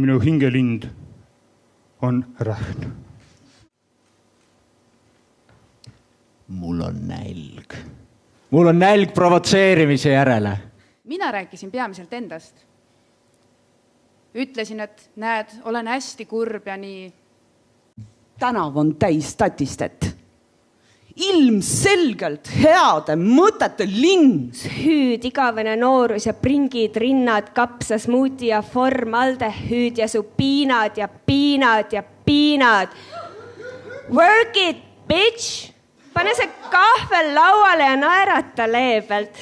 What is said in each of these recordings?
minu hingelind on rähn. Mul on nälg. Mul on nälg provotseerimise järele. Mina rääkisin peamiselt endast. Ütlesin, et näed, olen hästi kurb ja nii. Tänav on täis statistet. Ilmselgelt heade mõtete linn. Hüüd, igavene noorus ja pringid, rinnad, kapsa, smuuti ja formaldehüüd ja su piinad ja piinad ja piinad. Work it, bitch! Pane see kahvel lauale ja naerata leebelt.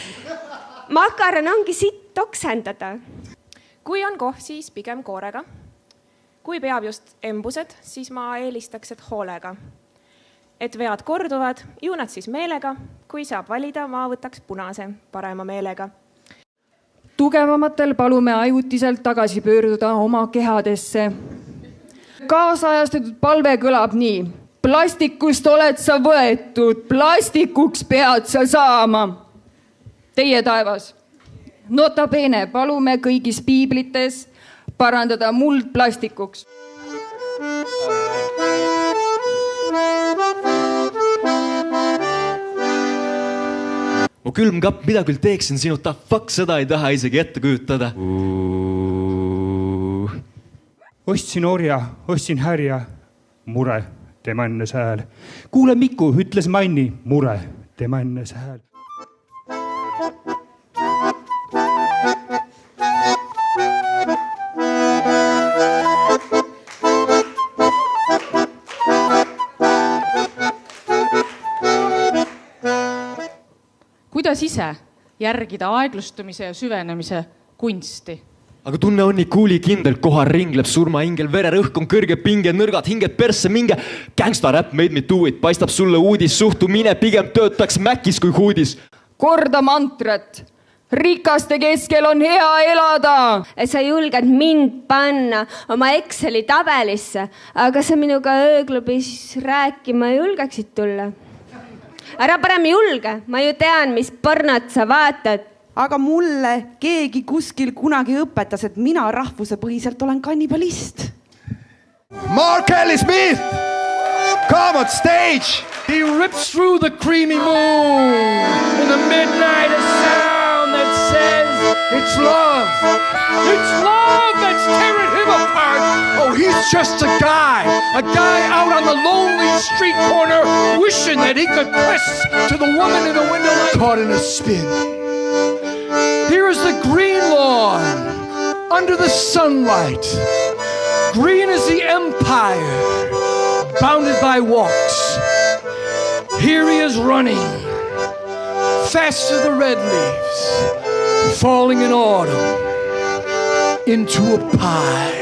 Makaron ongi sitt oksendada. Kui on kohv, siis pigem koorega. Kui peab just embused, siis ma eelistaks, et hoolega. Et vead korduvad, ju nad siis meelega. Kui saab valida, ma võtaks punase parema meelega. Tugevamatel palume ajutiselt tagasi pöörduda oma kehadesse. Kaasajastatud palve kõlab nii. Plastikust oled sa võetud, plastikuks pead sa saama. Teie taevas. Nota bene, palume kõigis piiblites parandada muld plastikuks. Mu külmkapp, mida küll teeksin sinuta, fuck seda ei taha isegi ette kujutada. Ostsin orja, ostsin härja, mure, tema enne sääl. Kuule Miku, ütles Manni, mure, tema enne sääl. Kuidas ise järgida aeglustumise ja süvenemise kunsti? Aga tunne on nii kuuli kindel, kohal ringleb surmaingel, vererõhk on kõrge pinge, nõrgad hinged persse minge. Gangsta rap made me do it, paistab sulle uudis, suhtumine pigem töötaks mäkis kui huudis. Korda mantrat. Rikaste keskel on hea elada. Sa julged mind panna oma Exceli tabelisse, aga sa minuga ööklubis rääkima julgeksid tulla. Ära parem julge, ma ju tean, mis pornot sa vaatad. Aga mulle keegi kuskil kunagi õpetas, et mina rahvuse põhiselt olen kannibalist. Mark Kelly Smith, come on stage. He rips through the creamy moon in the midnight a sound that says it's love. It's love that's tearing him apart. Oh, he's just a guy out on the lonely street corner wishing that he could press to the woman in the window caught in a spin. Here is the green lawn under the sunlight. Green is the empire bounded by walks. Here he is running fast as the red leaves falling in autumn into a pie.